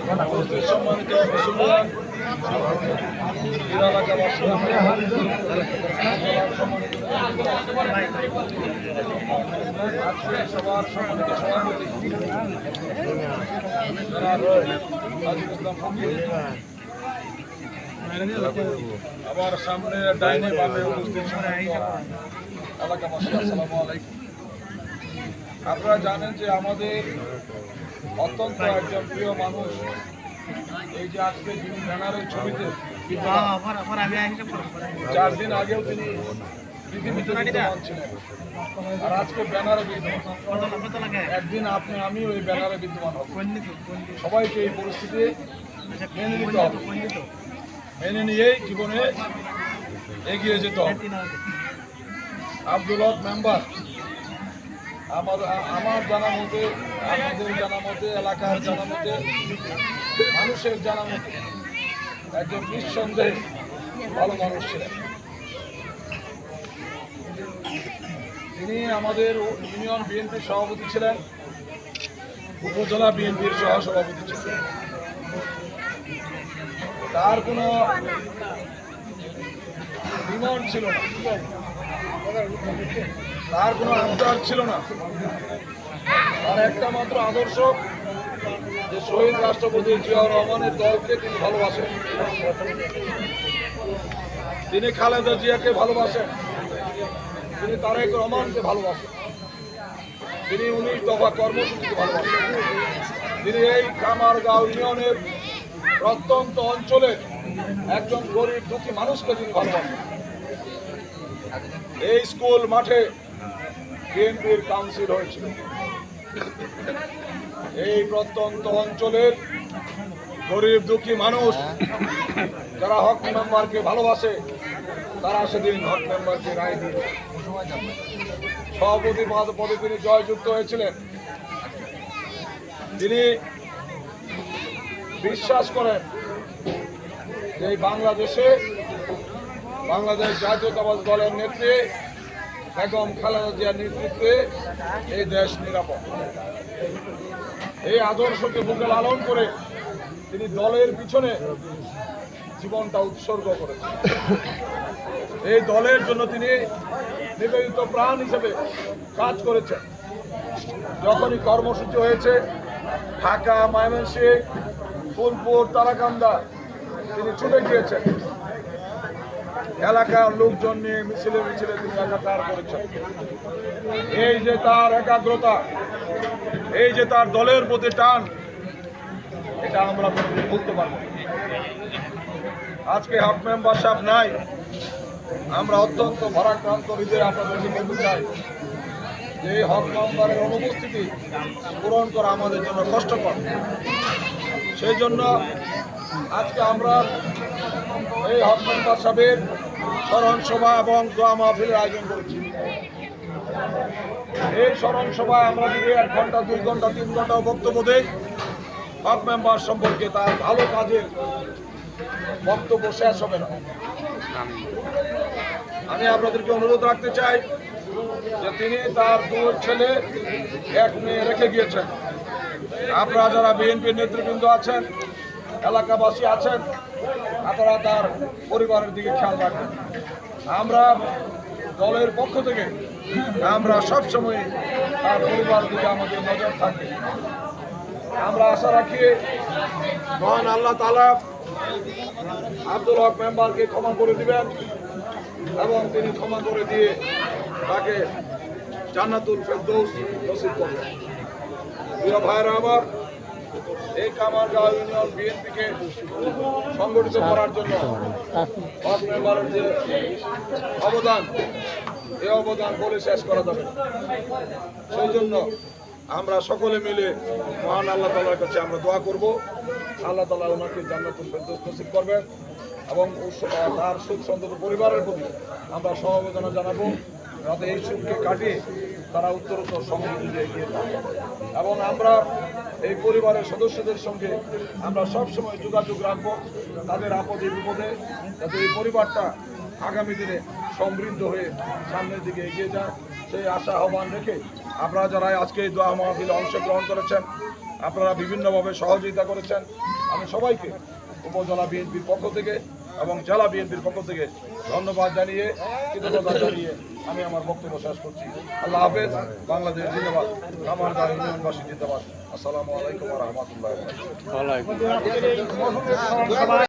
সম্মানিত মুসলমান এলাকাবাসী, আজকে সবার সম্মানিত সভাপতি আবার সামনে ডাইনে বামে উপস্থিত এলাকাবাসী, আসসালামু আলাইকুম। আপনারা জানেন যে আমাদের অত্যন্ত একজন প্রিয় মানুষ, এই যে আজকে যিনি ব্যানারের ছবিতে 4 দিন আগেও তিনি পৃথিবীতে বিদ্যমান ছিলেন, আর আজকে ব্যানারে বিদ্যমান। একদিন আমি ওই ব্যানারে বিদ্যমান হব। সবাইকে এই পরিস্থিতি মেনে নিতে হবে, মেনে নিয়েই জীবনে এগিয়ে যেতে হবে। আব্দুল হক মেম্বার আমার জানা মতে, আমাদের জানা মতে, এলাকার জানা মতে, মানুষের জানা মতে একজন নিঃসন্দেহে ভালো মানুষ ছিলেন। তিনি আমাদের ইউনিয়ন বিএনপির সভাপতি ছিলেন, উপজেলা বিএনপির সহসভাপতি ছিলেন। তার কোনো ডিমান্ড ছিল না, তার কোনো আবদার ছিল না। তার একটা মাত্র আদর্শ যে শহীদ রাষ্ট্রপতি জিয়াউর রহমানের দলকে তিনি ভালোবাসেন, তিনি খালেদা জিয়াকে ভালোবাসেন, তিনি তারেক রহমানকে ভালোবাসেন, তিনি 19 দফা কর্মসূচিকে ভালোবাসেন, তিনি এই কামারগাঁও ইউনিয়নের প্রত্যন্ত অঞ্চলের একজন গরিব দুঃখী মানুষকে তিনি ভালোবাসেন। এই স্কুল মাঠে বিএনপির কাউন্সিল হয়েছিল। এই প্রত্যন্ত অঞ্চলের গরিব দুঃখী মানুষ যারা হক মেম্বারকে ভালোবাসে, তারা সেদিন হক মেম্বারকে রায় দিয়ে সভাপতি পদে তিনি জয়যুক্ত হয়েছিলেন। তিনি বিশ্বাস করেন যে বাংলাদেশ জাতীয়তাবাদী দলের নেত্রী বেগম খালেদা জিয়ার নেতৃত্বে এই দেশ নিরাপদ। এই আদর্শকে বুকে লালন করে তিনি দলের পিছনে জীবনটা উৎসর্গ করেছেন। এই দলের জন্য তিনি নিবেদিত প্রাণ হিসেবে কাজ করেছেন। যখনই কর্মসূচি হয়েছে ঢাকা, ময়মনসিংহ, ফুলপুর, তারাকান্দা, তিনি ছুটে গিয়েছেন। এলাকার লোকজন নিয়ে মিছিলে মিছিলে তিনি একাকার করেছেন। এই যে তার একাগ্রতা, এই যে তার দলের প্রতি টান, এটা আমরা বলতে পারব। আজকে হক মেম্বার সাহেব নাই, আমরা অত্যন্ত ভারাক্রান্ত হৃদয়ে আপনাদেরকে বলতে চাই যে হক মেম্বারের অনুপস্থিতি পূরণ করা আমাদের জন্য কষ্টকর। সেই জন্য আজকে আমরা এই হক মেম্বার সাহেবের স্মরণ সভা এবং দোয়া মাহফিলের আয়োজন করেছি। এই স্মরণ সভায় আমরা যদি 1 ঘন্টা, 2 ঘন্টা, 3 ঘন্টা বক্তব্য দেই, হক মেম্বার সম্পর্কে তার ভালো কাজের বক্তব্য শেষ হবে না। আমি আপনাদেরকে অনুরোধ রাখতে চাই যে তিনি তার 2 ছেলে 1 মেয়ে রেখে গিয়েছেন। আপনারা যারা বিএনপির নেতৃবৃন্দ আছেন, এলাকাবাসী আছেন, আপনারা তার পরিবারের দিকে খেয়াল রাখবেন। আমরা দলের পক্ষ থেকে আমরা সবসময় তার পরিবারের দিকে আমাদের নজর থাকবে। আমরা আশা রাখি মহান আল্লাহ তাআলা আব্দুল হক মেম্বারকে ক্ষমা করে দিবেন এবং তিনি ক্ষমা করে দিয়ে তাকে জান্নাতুল ফেরদৌস নসিব করবেন। প্রিয় ভাইরা আমার, এই কামারগাঁও ইউনিয়ন বিএনপিকে সংগঠিত করার জন্য হক মেম্বারের যে অবদান, এই অবদান বলে শেষ করা যাবে না। সেই জন্য আমরা সকলে মিলে মহান আল্লাহ তাআলার কাছে আমরা দোয়া করব, আল্লাহ তাআলা ওনাকে জান্নাতুল ফেরদৌস নসিব করবেন এবং তার সুখ সন্তত পরিবারের প্রতি আমরা সমবেদনা জানাবো, যাতে এই সুখকে কাটিয়ে তারা উত্তরোত্তর সমৃদ্ধিতে এগিয়ে থাকে। এবং আমরা এই পরিবারের সদস্যদের সঙ্গে আমরা সবসময় যোগাযোগ রাখবো, তাদের আপদে বিপদে, যাতে এই পরিবারটা আগামী দিনে সমৃদ্ধ হয়ে সামনের দিকে এগিয়ে যায়, সেই আশা আহ্বান রেখে আপনারা যারা আজকে এই দোয়া মাহফিলে অংশগ্রহণ করেছেন, আপনারা বিভিন্নভাবে সহযোগিতা করেছেন। আমি সবাইকে উপজেলা বিএনপির পক্ষ থেকে এবং জেলা বিএনপির পক্ষ থেকে ধন্যবাদ জানিয়ে কৃতজ্ঞতা জানিয়ে আমি আমার বক্তব্য শেষ করছি। আল্লাহ হাফেজ। বাংলাদেশ জিন্দাবাদ। কামারগাঁও ইউনিয়নবাসী জিন্দাবাদ। আসসালামু আলাইকুম ওয়া রাহমাতুল্লাহি ওয়া বারাকাতুহু।